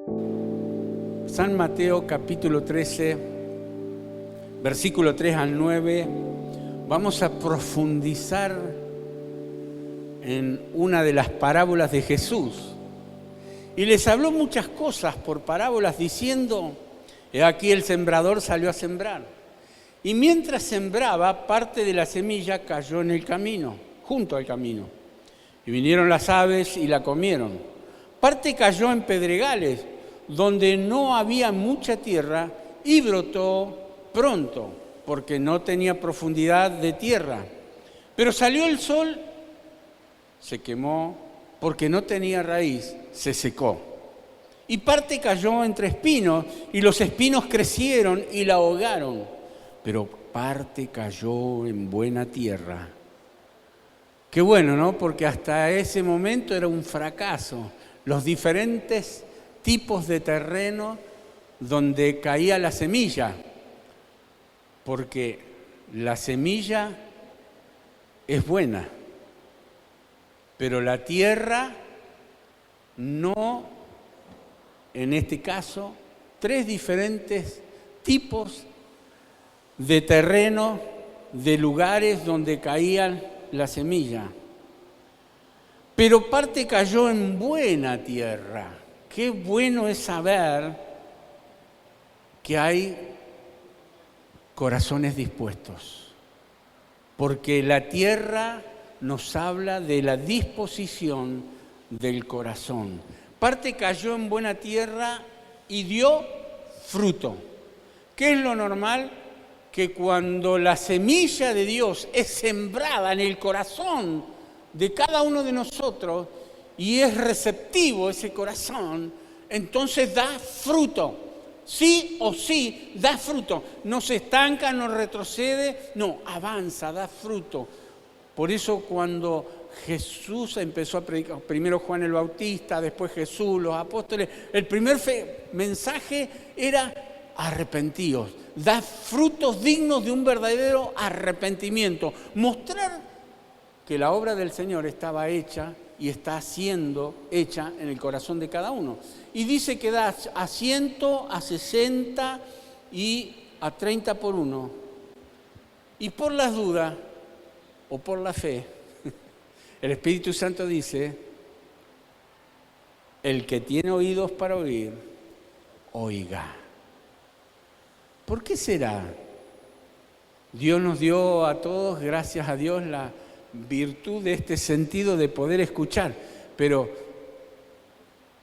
San Mateo capítulo 13, versículo 3 al 9, vamos a profundizar en una de las parábolas de Jesús. Y les habló muchas cosas por parábolas diciendo: he aquí el sembrador salió a sembrar. Y mientras sembraba, parte de la semilla cayó en el camino, junto al camino. Y vinieron las aves y la comieron. Parte cayó en pedregales, donde no había mucha tierra, y brotó pronto, porque no tenía profundidad de tierra. Pero salió el sol, se quemó, porque no tenía raíz, se secó. Y parte cayó entre espinos, y los espinos crecieron y la ahogaron. Pero parte cayó en buena tierra. Qué bueno, ¿no? Porque hasta ese momento era un fracaso. Los diferentes tipos de terreno donde caía la semilla. Porque la semilla es buena, pero la tierra no, en este caso, 3 diferentes tipos de terreno, de lugares donde caía la semilla. Pero parte cayó en buena tierra. Qué bueno es saber que hay corazones dispuestos, porque la tierra nos habla de la disposición del corazón. Parte cayó en buena tierra y dio fruto. ¿Qué es lo normal? Que cuando la semilla de Dios es sembrada en el corazón de cada uno de nosotros y es receptivo ese corazón, entonces da fruto. Sí o sí, da fruto. No se estanca, no retrocede, no, avanza, da fruto. Por eso cuando Jesús empezó a predicar, primero Juan el Bautista, después Jesús, los apóstoles, el primer mensaje era: arrepentíos, da frutos dignos de un verdadero arrepentimiento. Mostrar que la obra del Señor estaba hecha y está siendo hecha en el corazón de cada uno. Y dice que da a 100, a 60 y a 30 por uno. Y por las dudas o por la fe, el Espíritu Santo dice: el que tiene oídos para oír, oiga. ¿Por qué será? Dios nos dio a todos, gracias a Dios, la virtud de este sentido de poder escuchar, pero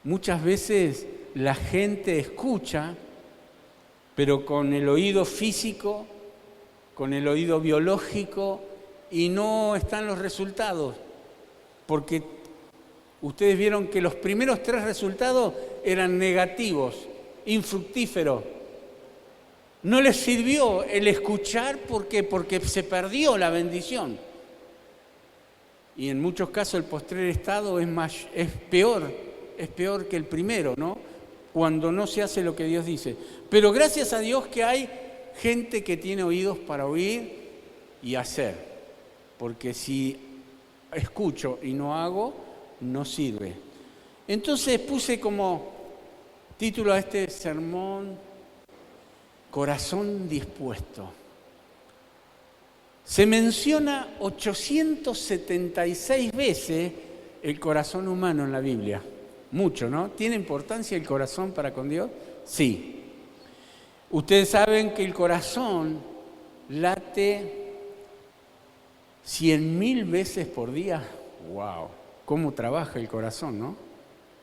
muchas veces la gente escucha, pero con el oído físico, con el oído biológico, y no están los resultados, porque ustedes vieron que los primeros 3 resultados eran negativos, infructíferos. No les sirvió el escuchar, ¿por qué? Porque se perdió la bendición. Y en muchos casos el postrer estado es peor que el primero, ¿no? Cuando no se hace lo que Dios dice. Pero gracias a Dios que hay gente que tiene oídos para oír y hacer. Porque si escucho y no hago, no sirve. Entonces puse como título a este sermón: corazón dispuesto. Se menciona 876 veces el corazón humano en la Biblia. Mucho, ¿no? ¿Tiene importancia el corazón para con Dios? Sí. Ustedes saben que el corazón late 100.000 veces por día. ¡Wow! ¿Cómo trabaja el corazón, no?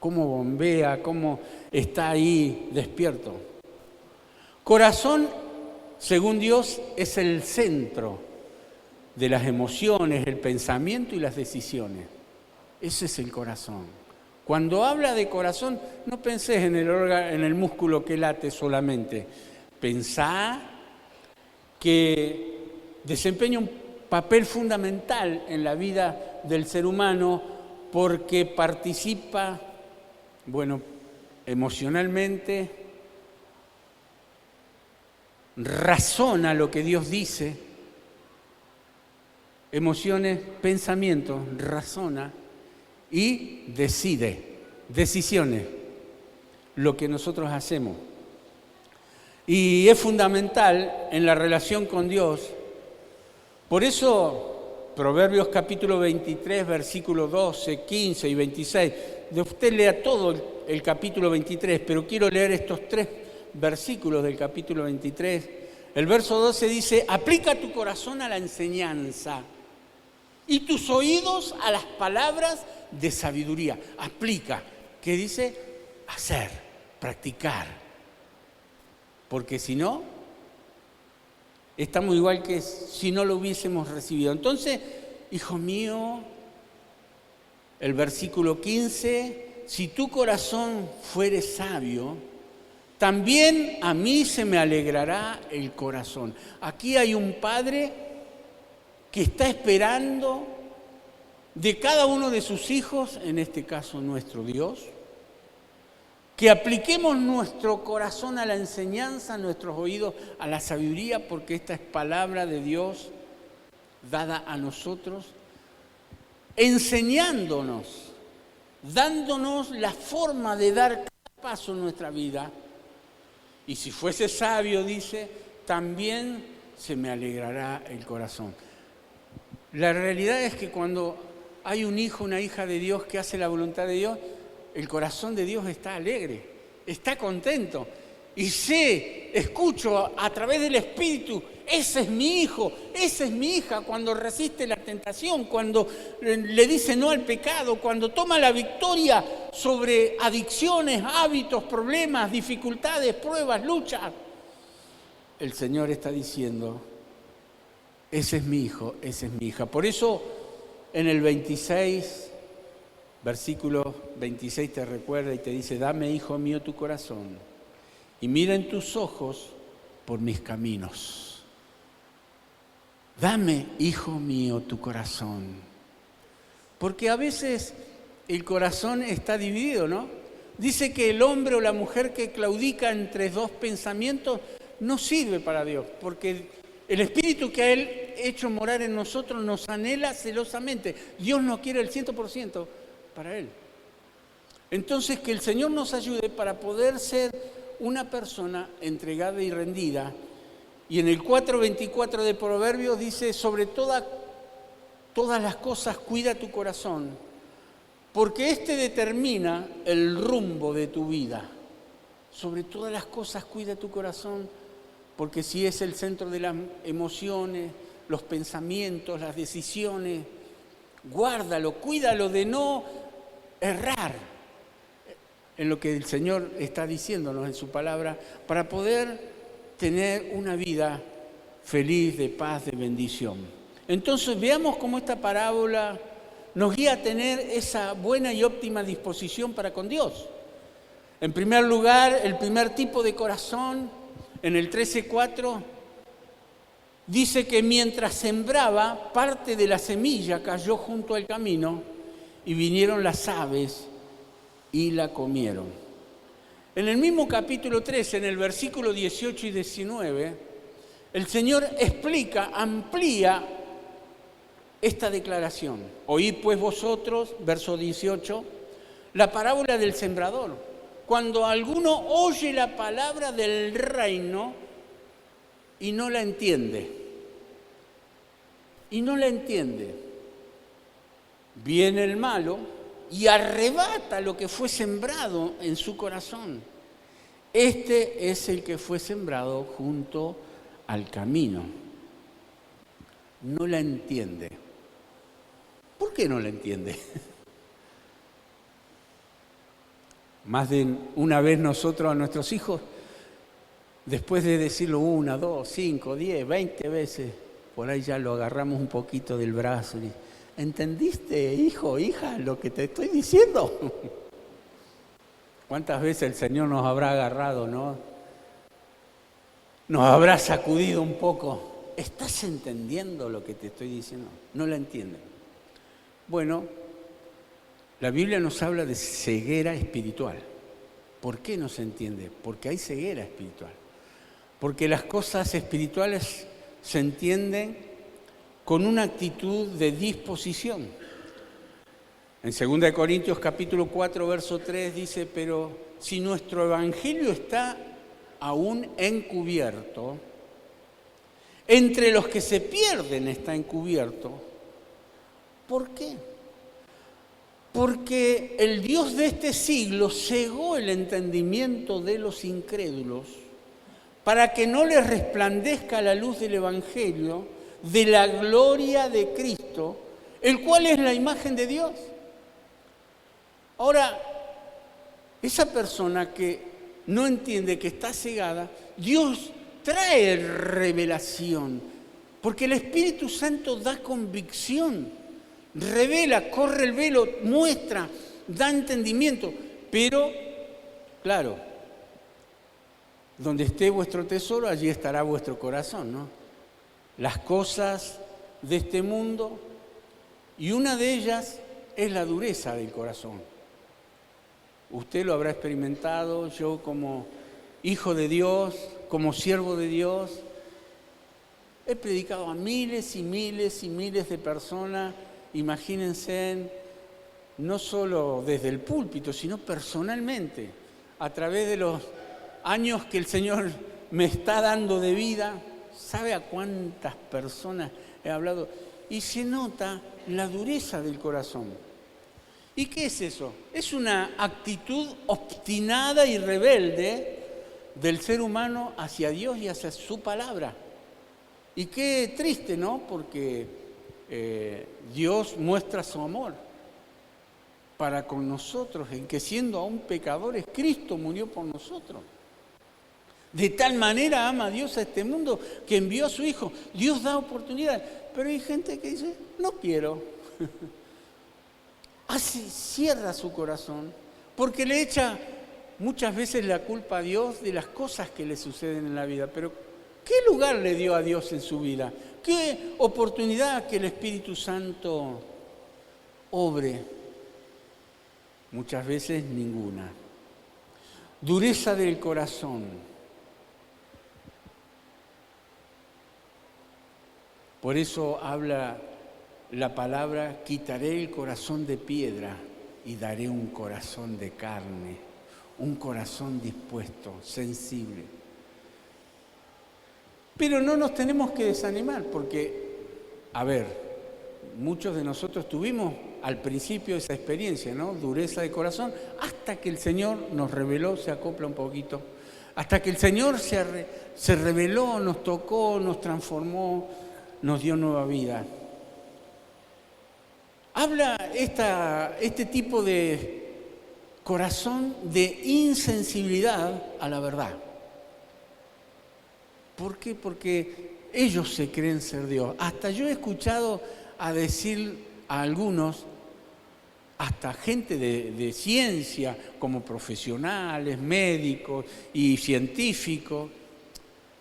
¿Cómo bombea? ¿Cómo está ahí despierto? Corazón, según Dios, es el centro de las emociones, el pensamiento y las decisiones. Ese es el corazón. Cuando habla de corazón, no pensés en el músculo que late solamente. Pensá que desempeña un papel fundamental en la vida del ser humano porque participa, emocionalmente, razona lo que Dios dice. Emociones, pensamientos, razona y decide, decisiones. lo que nosotros hacemos. Y es fundamental en la relación con Dios. Por eso, Proverbios capítulo 23, versículos 12, 15 y 26. De usted lea todo el capítulo 23, pero quiero leer estos 3 versículos del capítulo 23. El verso 12 dice: aplica tu corazón a la enseñanza y tus oídos a las palabras de sabiduría. Aplica, ¿qué dice? Hacer, practicar. Porque si no, estamos igual que si no lo hubiésemos recibido. Entonces, hijo mío, el versículo 15, si tu corazón fuere sabio, también a mí se me alegrará el corazón. Aquí hay un padre que está esperando de cada uno de sus hijos, en este caso nuestro Dios, que apliquemos nuestro corazón a la enseñanza, nuestros oídos a la sabiduría, porque esta es palabra de Dios dada a nosotros, enseñándonos, dándonos la forma de dar cada paso en nuestra vida. Y si fuese sabio, dice, también se me alegrará el corazón. La realidad es que cuando hay un hijo, una hija de Dios que hace la voluntad de Dios, el corazón de Dios está alegre, está contento. Y escucho a través del Espíritu, ese es mi hijo, esa es mi hija, cuando resiste la tentación, cuando le dice no al pecado, cuando toma la victoria sobre adicciones, hábitos, problemas, dificultades, pruebas, luchas. El Señor está diciendo, ese es mi hijo, esa es mi hija. Por eso en el 26, versículo 26 te recuerda y te dice, dame, hijo mío, tu corazón y mira en tus ojos por mis caminos. Dame, hijo mío, tu corazón. Porque a veces el corazón está dividido, ¿no? Dice que el hombre o la mujer que claudica entre 2 pensamientos no sirve para Dios, porque el Espíritu que ha Él hecho morar en nosotros nos anhela celosamente. Dios no quiere el 100% para Él. Entonces, que el Señor nos ayude para poder ser una persona entregada y rendida. Y en el 4:24 de Proverbios dice, sobre todas las cosas cuida tu corazón, porque este determina el rumbo de tu vida. Sobre todas las cosas cuida tu corazón, porque si es el centro de las emociones, los pensamientos, las decisiones, guárdalo, cuídalo de no errar en lo que el Señor está diciéndonos en su palabra, para poder tener una vida feliz, de paz, de bendición. Entonces veamos cómo esta parábola nos guía a tener esa buena y óptima disposición para con Dios. En primer lugar, el primer tipo de corazón, en el 13:4, dice que mientras sembraba, parte de la semilla cayó junto al camino y vinieron las aves y la comieron. En el mismo capítulo 13, en el versículo 18 y 19, el Señor amplía esta declaración. Oíd pues vosotros, verso 18, la parábola del sembrador. Cuando alguno oye la palabra del reino y no la entiende, viene el malo y arrebata lo que fue sembrado en su corazón. Este es el que fue sembrado junto al camino. No la entiende. ¿Por qué no la entiende? Más de una vez nosotros a nuestros hijos, después de decirlo 1, 2, 5, 10, 20 veces, por ahí ya lo agarramos un poquito del brazo y ¿entendiste, hijo, hija, lo que te estoy diciendo? ¿Cuántas veces el Señor nos habrá agarrado, no? Nos habrá sacudido un poco. ¿Estás entendiendo lo que te estoy diciendo? No la entienden. Bueno, la Biblia nos habla de ceguera espiritual. ¿Por qué no se entiende? Porque hay ceguera espiritual. Porque las cosas espirituales se entienden con una actitud de disposición. En 2 Corintios capítulo 4, verso 3 dice, pero si nuestro evangelio está aún encubierto, entre los que se pierden está encubierto. ¿Por qué? Porque el Dios de este siglo cegó el entendimiento de los incrédulos para que no les resplandezca la luz del evangelio de la gloria de Cristo, el cual es la imagen de Dios. Ahora, esa persona que no entiende, que está cegada, Dios trae revelación, porque el Espíritu Santo da convicción, revela, corre el velo, muestra, da entendimiento. Pero, claro, donde esté vuestro tesoro, allí estará vuestro corazón, ¿no? Las cosas de este mundo, y una de ellas es la dureza del corazón. Usted lo habrá experimentado, yo como hijo de Dios, como siervo de Dios, he predicado a miles y miles y miles de personas, imagínense, no solo desde el púlpito, sino personalmente, a través de los años que el Señor me está dando de vida. ¿Sabe a cuántas personas he hablado? Y se nota la dureza del corazón. ¿Y qué es eso? Es una actitud obstinada y rebelde del ser humano hacia Dios y hacia su palabra. Y qué triste, ¿no? Porque Dios muestra su amor para con nosotros, en que siendo aún pecadores, Cristo murió por nosotros. De tal manera ama Dios a este mundo que envió a su Hijo. Dios da oportunidades, pero hay gente que dice, no quiero. Así cierra su corazón, porque le echa muchas veces la culpa a Dios de las cosas que le suceden en la vida. Pero, ¿qué lugar le dio a Dios en su vida? ¿Qué oportunidad que el Espíritu Santo obre? Muchas veces ninguna. Dureza del corazón. Por eso habla la palabra, quitaré el corazón de piedra y daré un corazón de carne, un corazón dispuesto, sensible. Pero no nos tenemos que desanimar porque, a ver, muchos de nosotros tuvimos al principio esa experiencia, ¿no? Dureza de corazón, hasta que el Señor nos reveló, se acopla un poquito, hasta que el Señor se reveló, nos tocó, nos transformó, nos dio nueva vida. Habla este tipo de corazón de insensibilidad a la verdad. ¿Por qué? Porque ellos se creen ser Dios. Hasta yo he escuchado a decir a algunos, hasta gente de ciencia, como profesionales, médicos y científicos,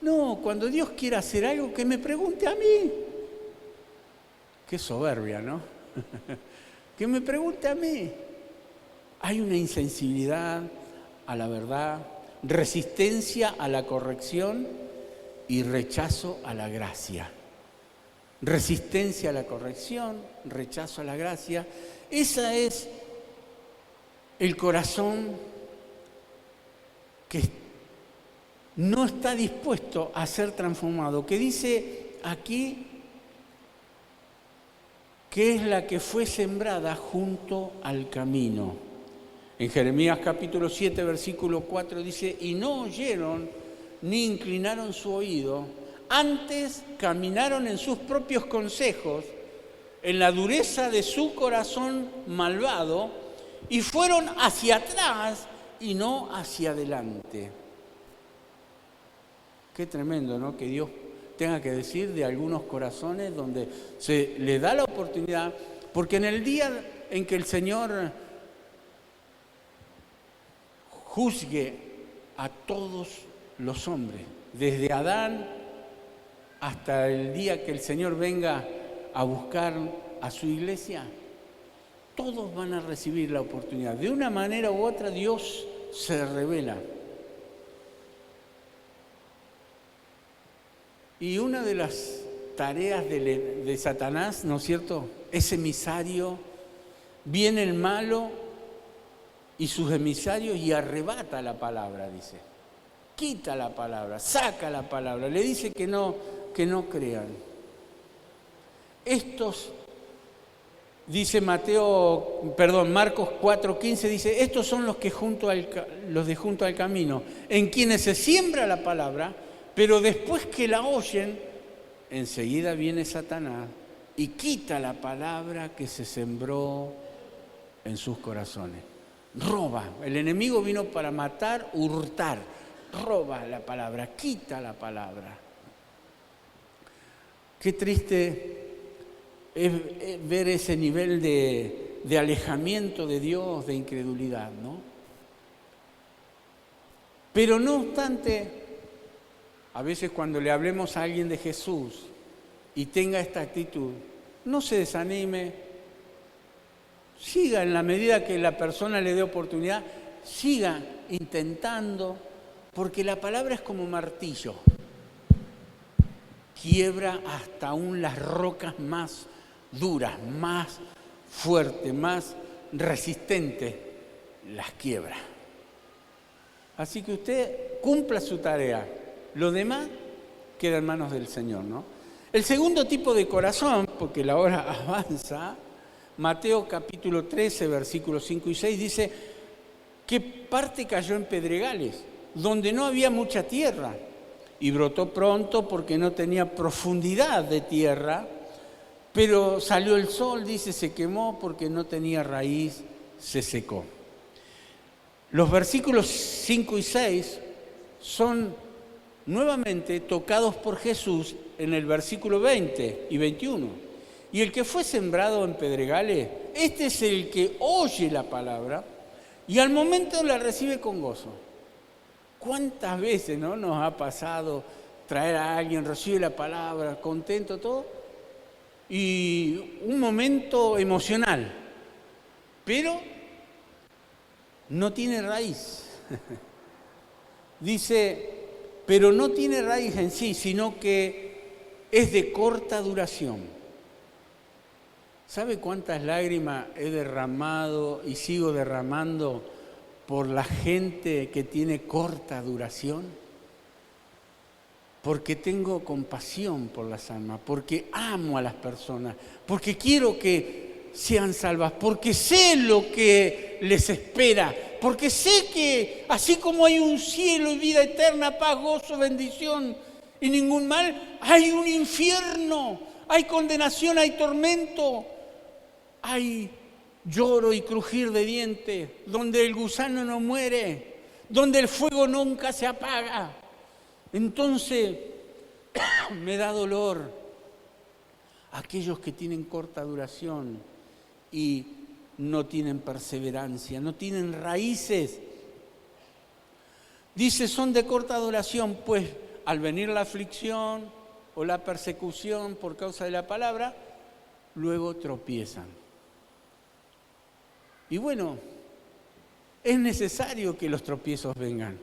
no, cuando Dios quiera hacer algo, que me pregunte a mí. Qué soberbia, ¿no? Que me pregunte a mí. Hay una insensibilidad a la verdad, resistencia a la corrección y rechazo a la gracia. Resistencia a la corrección, rechazo a la gracia. Ese es el corazón que no está dispuesto a ser transformado, que dice aquí que es la que fue sembrada junto al camino. En Jeremías capítulo 7, versículo 4 dice, y no oyeron ni inclinaron su oído, antes caminaron en sus propios consejos, en la dureza de su corazón malvado, y fueron hacia atrás y no hacia adelante. Qué tremendo, ¿no? Que Dios tenga que decir de algunos corazones donde se le da la oportunidad, porque en el día en que el Señor juzgue a todos los hombres, desde Adán hasta el día que el Señor venga a buscar a su iglesia, todos van a recibir la oportunidad. De una manera u otra Dios se revela. Y una de las tareas de Satanás, ¿no es cierto?, es emisario viene el malo y sus emisarios y arrebata la palabra, dice. Quita la palabra, saca la palabra, le dice que no crean. Estos, dice Marcos 4:15, dice, estos son los de junto al camino, en quienes se siembra la palabra, pero después que la oyen, enseguida viene Satanás y quita la palabra que se sembró en sus corazones. Roba. El enemigo vino para matar, hurtar. Roba la palabra, quita la palabra. Qué triste es ver ese nivel de alejamiento de Dios, de incredulidad, ¿no? Pero no obstante, a veces cuando le hablemos a alguien de Jesús y tenga esta actitud, no se desanime, siga en la medida que la persona le dé oportunidad, siga intentando, porque la palabra es como martillo, quiebra hasta aún las rocas más duras, más fuertes, más resistentes, las quiebra. Así que usted cumpla su tarea, lo demás queda en manos del Señor, ¿no? El segundo tipo de corazón, porque la hora avanza, Mateo capítulo 13, versículos 5 y 6, dice que parte cayó en pedregales, donde no había mucha tierra, y brotó pronto porque no tenía profundidad de tierra, pero salió el sol, dice, se quemó porque no tenía raíz, se secó. Los versículos 5 y 6 son nuevamente tocados por Jesús en el versículo 20 y 21. Y el que fue sembrado en pedregales, este es el que oye la palabra y al momento la recibe con gozo. ¿Cuántas veces no nos ha pasado traer a alguien, recibe la palabra, contento, todo? Y un momento emocional, pero no tiene raíz. Dice, pero no tiene raíz en sí, sino que es de corta duración. ¿Sabe cuántas lágrimas he derramado y sigo derramando por la gente que tiene corta duración? Porque tengo compasión por las almas, porque amo a las personas, porque quiero que sean salvas, porque sé lo que les espera, porque sé que así como hay un cielo y vida eterna, paz, gozo, bendición y ningún mal, hay un infierno, hay condenación, hay tormento, hay lloro y crujir de dientes, donde el gusano no muere, donde el fuego nunca se apaga. Entonces, me da dolor aquellos que tienen corta duración y no tienen perseverancia, no tienen raíces. Dice, son de corta duración, pues al venir la aflicción o la persecución por causa de la palabra, luego tropiezan. Y bueno, es necesario que los tropiezos vengan.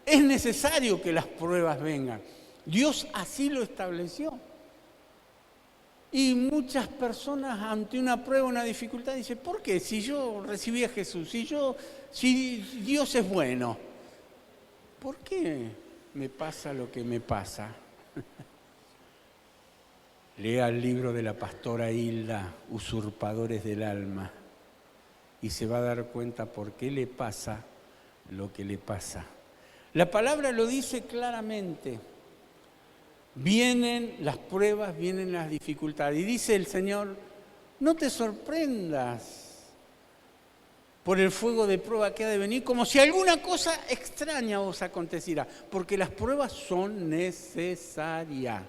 Es necesario que las pruebas vengan. Dios así lo estableció. Y muchas personas ante una prueba, una dificultad, dicen, ¿por qué? Si yo recibí a Jesús, si Dios es bueno, ¿por qué me pasa lo que me pasa? Lea el libro de la pastora Hilda, Usurpadores del Alma, y se va a dar cuenta por qué le pasa lo que le pasa. La palabra lo dice claramente. Vienen las pruebas, vienen las dificultades. Y dice el Señor, no te sorprendas por el fuego de prueba que ha de venir, como si alguna cosa extraña os aconteciera, porque las pruebas son necesarias.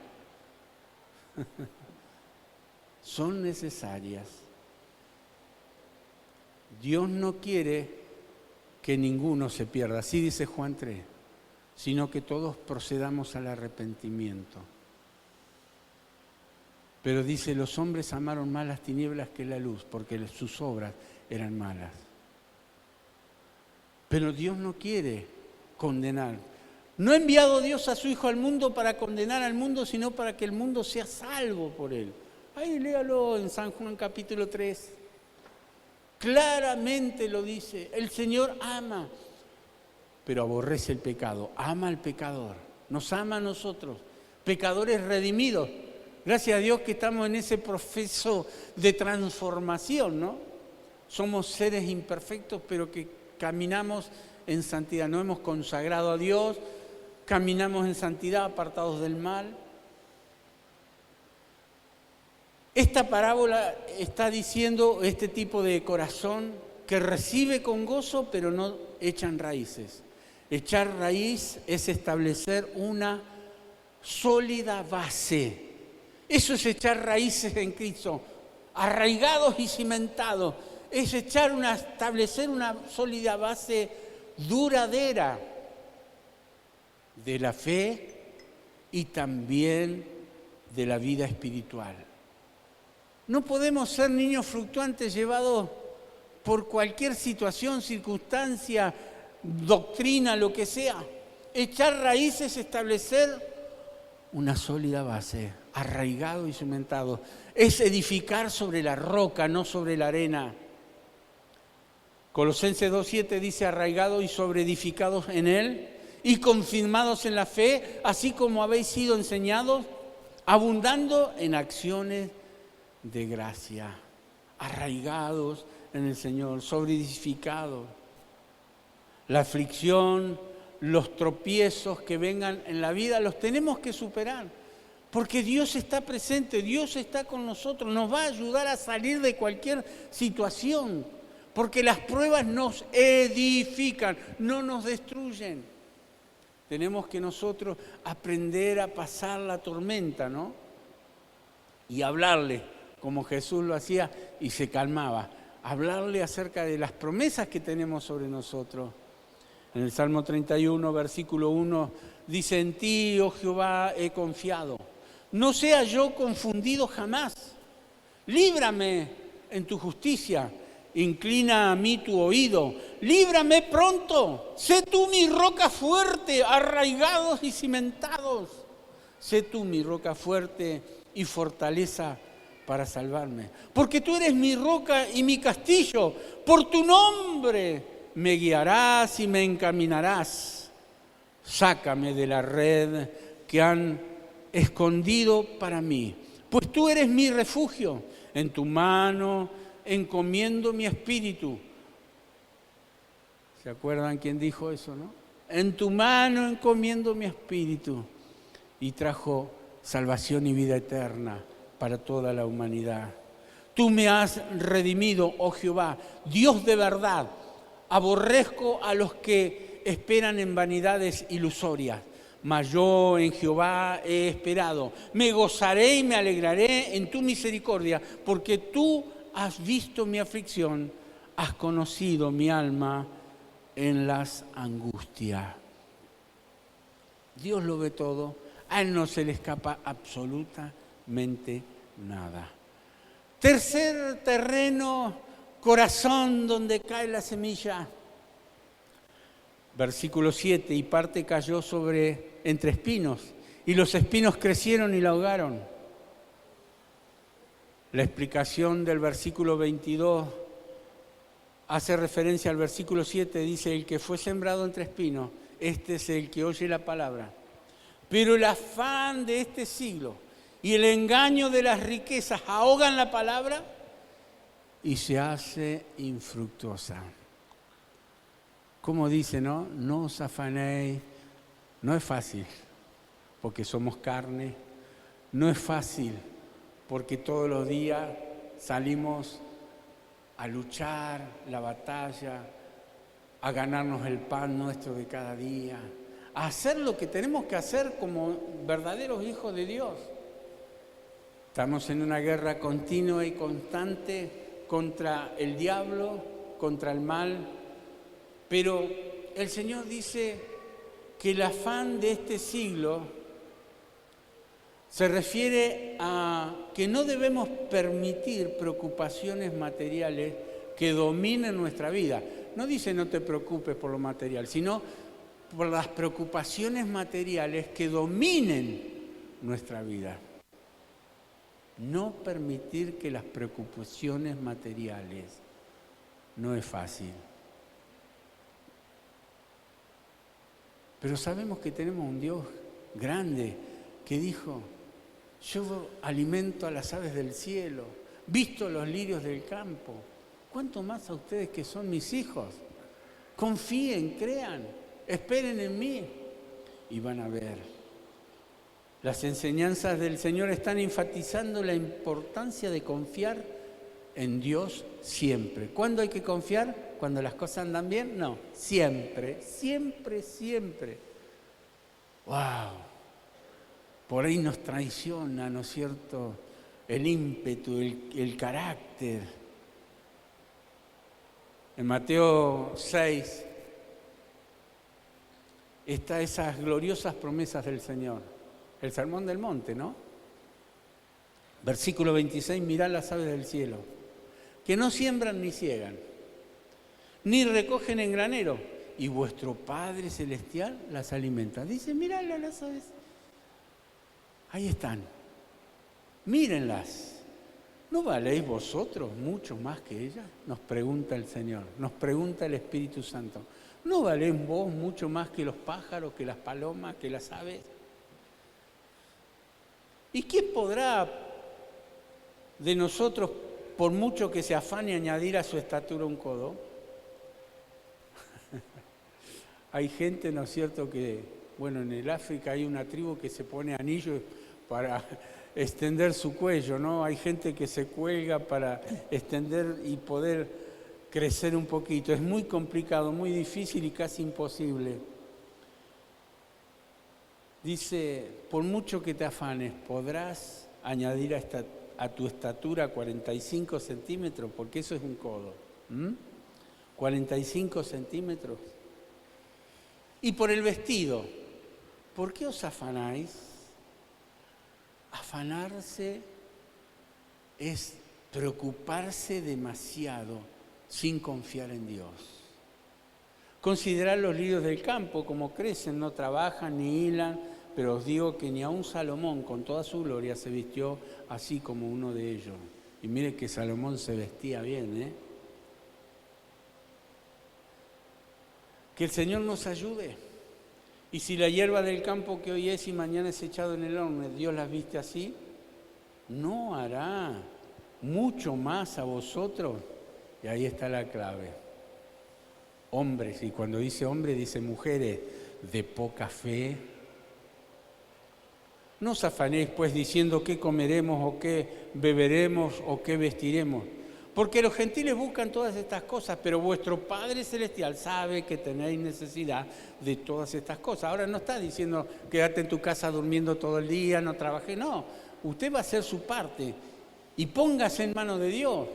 Son necesarias. Dios no quiere que ninguno se pierda, así dice Juan 3. Sino que todos procedamos al arrepentimiento. Pero dice, los hombres amaron más las tinieblas que la luz, porque sus obras eran malas. Pero Dios no quiere condenar. No ha enviado Dios a su Hijo al mundo para condenar al mundo, sino para que el mundo sea salvo por Él. Ahí léalo en San Juan capítulo 3. Claramente lo dice. El Señor ama, pero aborrece el pecado. Ama al pecador. Nos ama a nosotros, pecadores redimidos. Gracias a Dios que estamos en ese proceso de transformación, ¿no? Somos seres imperfectos, pero que caminamos en santidad. Nos hemos consagrado a Dios, caminamos en santidad, apartados del mal. Esta parábola está diciendo este tipo de corazón que recibe con gozo, pero no echan raíces. Echar raíz es establecer una sólida base. Eso es echar raíces en Cristo, arraigados y cimentados. Es establecer una sólida base duradera de la fe y también de la vida espiritual. No podemos ser niños fluctuantes llevados por cualquier situación, circunstancia, doctrina, lo que sea. Echar raíces, establecer una sólida base, arraigado y cimentado. Es edificar sobre la roca, no sobre la arena. Colosenses 2:7 dice: arraigados y sobreedificados en Él y confirmados en la fe, así como habéis sido enseñados, abundando en acciones de gracia, arraigados en el Señor, sobreedificados. La aflicción, los tropiezos que vengan en la vida, los tenemos que superar, porque Dios está presente, Dios está con nosotros, nos va a ayudar a salir de cualquier situación, porque las pruebas nos edifican, no nos destruyen. Tenemos que nosotros aprender a pasar la tormenta, ¿no? Y hablarle, como Jesús lo hacía y se calmaba, hablarle acerca de las promesas que tenemos sobre nosotros. En el Salmo 31, versículo 1, dice: en ti, oh Jehová, he confiado. No sea yo confundido jamás. Líbrame en tu justicia. Inclina a mí tu oído. Líbrame pronto. Sé tú mi roca fuerte, arraigados y cimentados. Sé tú mi roca fuerte y fortaleza para salvarme. Porque tú eres mi roca y mi castillo. Por tu nombre me guiarás y me encaminarás. Sácame de la red que han escondido para mí. Pues tú eres mi refugio. En tu mano encomiendo mi espíritu. ¿Se acuerdan quién dijo eso, no? En tu mano encomiendo mi espíritu. Y trajo salvación y vida eterna para toda la humanidad. Tú me has redimido, oh Jehová, Dios de verdad. Aborrezco a los que esperan en vanidades ilusorias, mas yo en Jehová he esperado. Me gozaré y me alegraré en tu misericordia, porque tú has visto mi aflicción, has conocido mi alma en las angustias. Dios lo ve todo, a Él no se le escapa absolutamente nada. Tercer terreno, corazón donde cae la semilla. Versículo 7, y parte cayó entre espinos, y los espinos crecieron y la ahogaron. La explicación del versículo 22 hace referencia al versículo 7, dice: el que fue sembrado entre espinos, este es el que oye la palabra. Pero el afán de este siglo y el engaño de las riquezas ahogan la palabra y se hace infructuosa. Como dice, ¿no? No os afanéis. No es fácil, porque somos carne. No es fácil, porque todos los días salimos a luchar la batalla, a ganarnos el pan nuestro de cada día, a hacer lo que tenemos que hacer como verdaderos hijos de Dios. Estamos en una guerra continua y constante contra el diablo, contra el mal, pero el Señor dice que el afán de este siglo se refiere a que no debemos permitir preocupaciones materiales que dominen nuestra vida. No dice no te preocupes por lo material, sino por las preocupaciones materiales que dominen nuestra vida. No permitir que las preocupaciones materiales no es fácil. Pero sabemos que tenemos un Dios grande que dijo: yo alimento a las aves del cielo, visto los lirios del campo. ¿Cuánto más a ustedes que son mis hijos? Confíen, crean, esperen en mí y van a ver. Las enseñanzas del Señor están enfatizando la importancia de confiar en Dios siempre. ¿Cuándo hay que confiar? ¿Cuando las cosas andan bien? No, siempre, siempre, siempre. ¡Wow! Por ahí nos traiciona, ¿no es cierto?, el ímpetu, el carácter. En Mateo 6 están esas gloriosas promesas del Señor. El Sermón del Monte, ¿no? Versículo 26, mirad las aves del cielo, que no siembran ni ciegan, ni recogen en granero, y vuestro Padre Celestial las alimenta. Dice, miradlas las aves. Ahí están. Mírenlas. ¿No valéis vosotros mucho más que ellas? Nos pregunta el Señor, nos pregunta el Espíritu Santo. ¿No valéis vos mucho más que los pájaros, que las palomas, que las aves? ¿Y quién podrá de nosotros, por mucho que se afane, añadir a su estatura un codo? Hay gente, ¿no es cierto?, que, bueno, en el África hay una tribu que se pone anillos para extender su cuello, ¿no? Hay gente que se cuelga para extender y poder crecer un poquito. Es muy complicado, muy difícil y casi imposible. Dice, por mucho que te afanes, podrás añadir a tu estatura 45 centímetros, porque eso es un codo. 45 centímetros. Y por el vestido, ¿por qué os afanáis? Afanarse es preocuparse demasiado sin confiar en Dios. Considerad los lirios del campo, como crecen, no trabajan ni hilan, pero os digo que ni aun Salomón, con toda su gloria, se vistió así como uno de ellos. Y mire que Salomón se vestía bien, ¿eh? Que el Señor nos ayude. Y si la hierba del campo que hoy es y mañana es echado en el horno, Dios las viste así, ¿no hará mucho más a vosotros? Y ahí está la clave. Hombres, y cuando dice hombre, dice mujeres de poca fe. No os afanéis pues diciendo qué comeremos o qué beberemos o qué vestiremos, porque los gentiles buscan todas estas cosas, pero vuestro Padre Celestial sabe que tenéis necesidad de todas estas cosas. Ahora no está diciendo quédate en tu casa durmiendo todo el día, no trabajes, no. Usted va a hacer su parte y póngase en manos de Dios.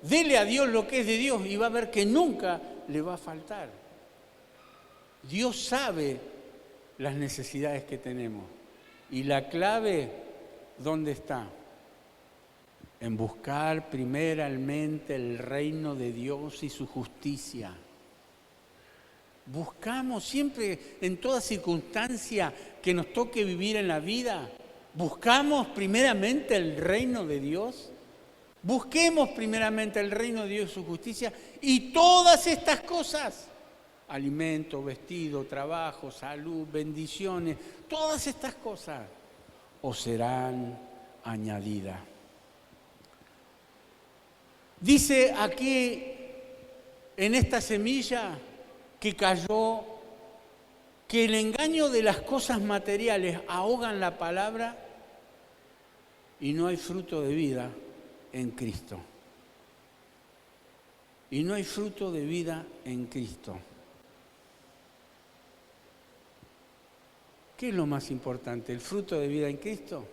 Dele a Dios lo que es de Dios y va a ver que nunca le va a faltar. Dios sabe las necesidades que tenemos. Y la clave, ¿dónde está? En buscar primeramente el reino de Dios y su justicia. Buscamos siempre, en toda circunstancia que nos toque vivir en la vida, buscamos primeramente el reino de Dios. Busquemos primeramente el reino de Dios y su justicia y todas estas cosas, alimento, vestido, trabajo, salud, bendiciones, todas estas cosas os serán añadidas. Dice aquí, en esta semilla que cayó, que el engaño de las cosas materiales ahogan la palabra y no hay fruto de vida en Cristo. Y no hay fruto de vida en Cristo. ¿Qué es lo más importante? ¿El fruto de vida en Cristo?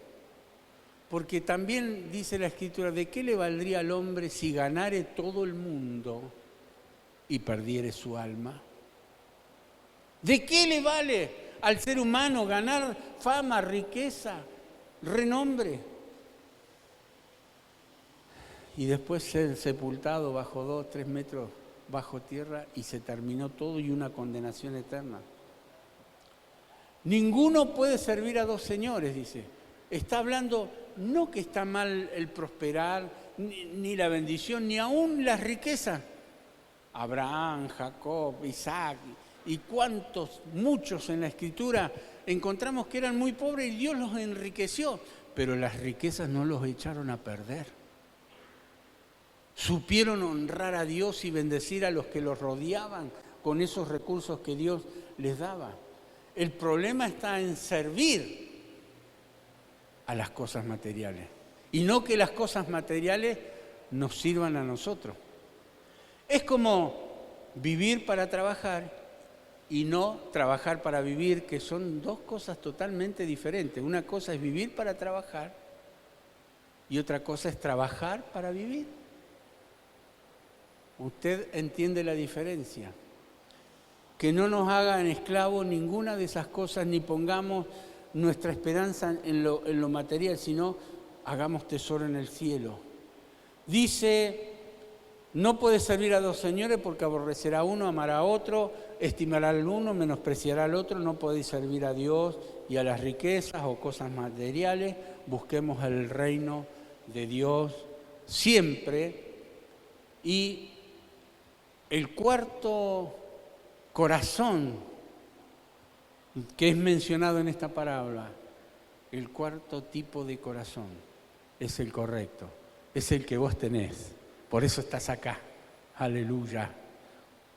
Porque también dice la Escritura, ¿de qué le valdría al hombre si ganare todo el mundo y perdiere su alma? ¿De qué le vale al ser humano ganar fama, riqueza, renombre? Y después ser sepultado bajo 2, 3 metros bajo tierra y se terminó todo y una condenación eterna. Ninguno puede servir a dos señores, dice. Está hablando, no que está mal el prosperar, ni la bendición, ni aún las riquezas, Abraham, Jacob, Isaac y cuantos, muchos en la Escritura, encontramos que eran muy pobres y Dios los enriqueció, pero las riquezas no los echaron a perder. Supieron honrar a Dios y bendecir a los que los rodeaban con esos recursos que Dios les daba. El problema está en servir a las cosas materiales y no que las cosas materiales nos sirvan a nosotros. Es como vivir para trabajar y no trabajar para vivir, que son dos cosas totalmente diferentes. Una cosa es vivir para trabajar y otra cosa es trabajar para vivir. Usted entiende la diferencia. Que no nos hagan esclavos ninguna de esas cosas, ni pongamos nuestra esperanza en lo material, sino hagamos tesoro en el cielo. Dice, no puede servir a dos señores porque aborrecerá a uno, amará a otro, estimará al uno, menospreciará al otro. No podéis servir a Dios y a las riquezas o cosas materiales. Busquemos el reino de Dios siempre. Y el cuarto corazón que es mencionado en esta parábola, el cuarto tipo de corazón, es el correcto, es el que vos tenés. Por eso estás acá. Aleluya.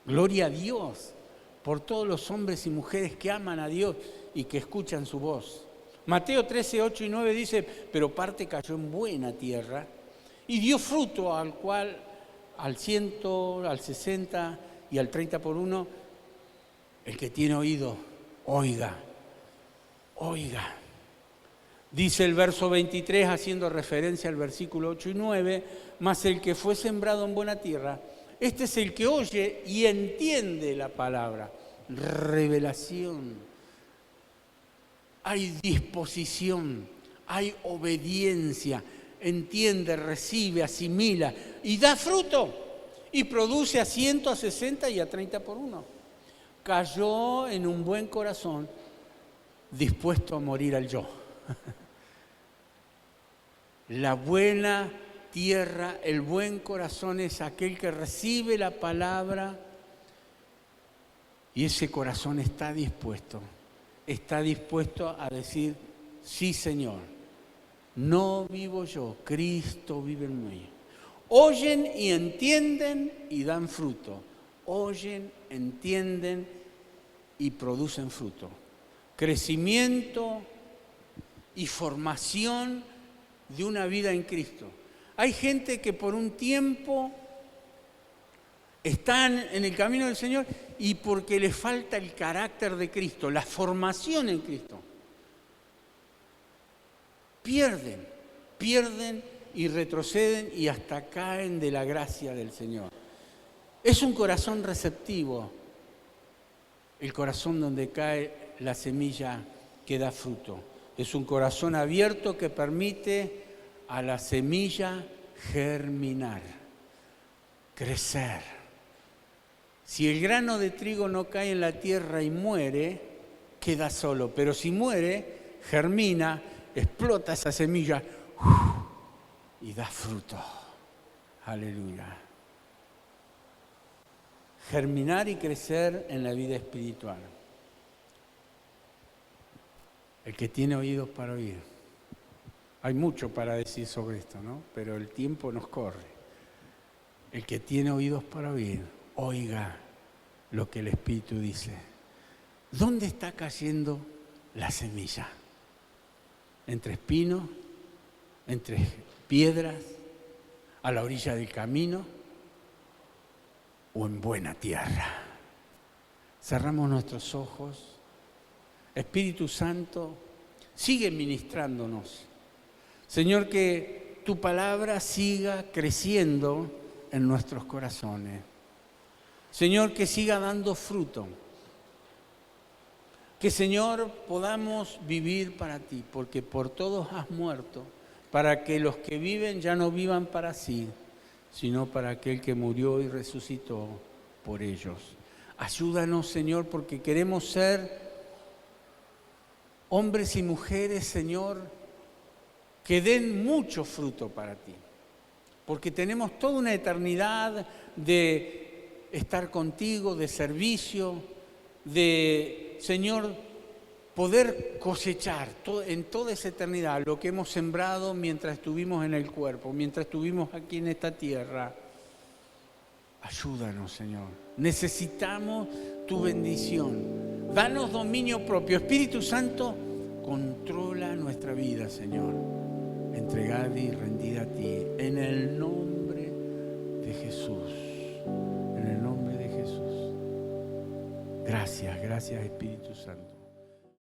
Gloria a Dios por todos los hombres y mujeres que aman a Dios y que escuchan su voz. Mateo 13, 8 y 9 dice, pero parte cayó en buena tierra y dio fruto al cual, al 100, al 60 y al 30 por uno, el que tiene oído, oiga, oiga. Dice el verso 23, haciendo referencia al versículo 8 y 9, mas el que fue sembrado en buena tierra, este es el que oye y entiende la palabra. Revelación. Hay disposición, hay obediencia, entiende, recibe, asimila y da fruto y produce a 100, a 60 y a 30 por uno. Cayó en un buen corazón dispuesto a morir al yo. La buena tierra, el buen corazón es aquel que recibe la palabra y ese corazón está dispuesto a decir, sí Señor, no vivo yo, Cristo vive en mí. Oyen y entienden y dan fruto. Oyen, entienden y producen fruto. Crecimiento y formación de una vida en Cristo. Hay gente que por un tiempo están en el camino del Señor y porque les falta el carácter de Cristo, la formación en Cristo. Pierden y retroceden y hasta caen de la gracia del Señor. Es un corazón receptivo, el corazón donde cae la semilla que da fruto. Es un corazón abierto que permite a la semilla germinar, crecer. Si el grano de trigo no cae en la tierra y muere, queda solo. Pero si muere, germina, explota esa semilla y da fruto. Aleluya. Germinar y crecer en la vida espiritual. El que tiene oídos para oír. Hay mucho para decir sobre esto, ¿no? Pero el tiempo nos corre. El que tiene oídos para oír, oiga lo que el Espíritu dice. ¿Dónde está cayendo la semilla? ¿Entre espinos? ¿Entre piedras? ¿A la orilla del camino? ¿O en buena tierra? Cerramos nuestros ojos. Espíritu Santo, sigue ministrándonos. Señor, que tu palabra siga creciendo en nuestros corazones. Señor, que siga dando fruto. Que, Señor, podamos vivir para ti, porque por todos has muerto, para que los que viven ya no vivan para sí, sino para aquel que murió y resucitó por ellos. Ayúdanos, Señor, porque queremos ser hombres y mujeres, Señor, que den mucho fruto para ti. Porque tenemos toda una eternidad de estar contigo, de servicio, de, Señor, poder cosechar en toda esa eternidad lo que hemos sembrado mientras estuvimos en el cuerpo, mientras estuvimos aquí en esta tierra. Ayúdanos, Señor. Necesitamos tu bendición. Danos dominio propio. Espíritu Santo, controla nuestra vida, Señor. Entregada y rendida a ti. En el nombre de Jesús. En el nombre de Jesús. Gracias, gracias, Espíritu Santo.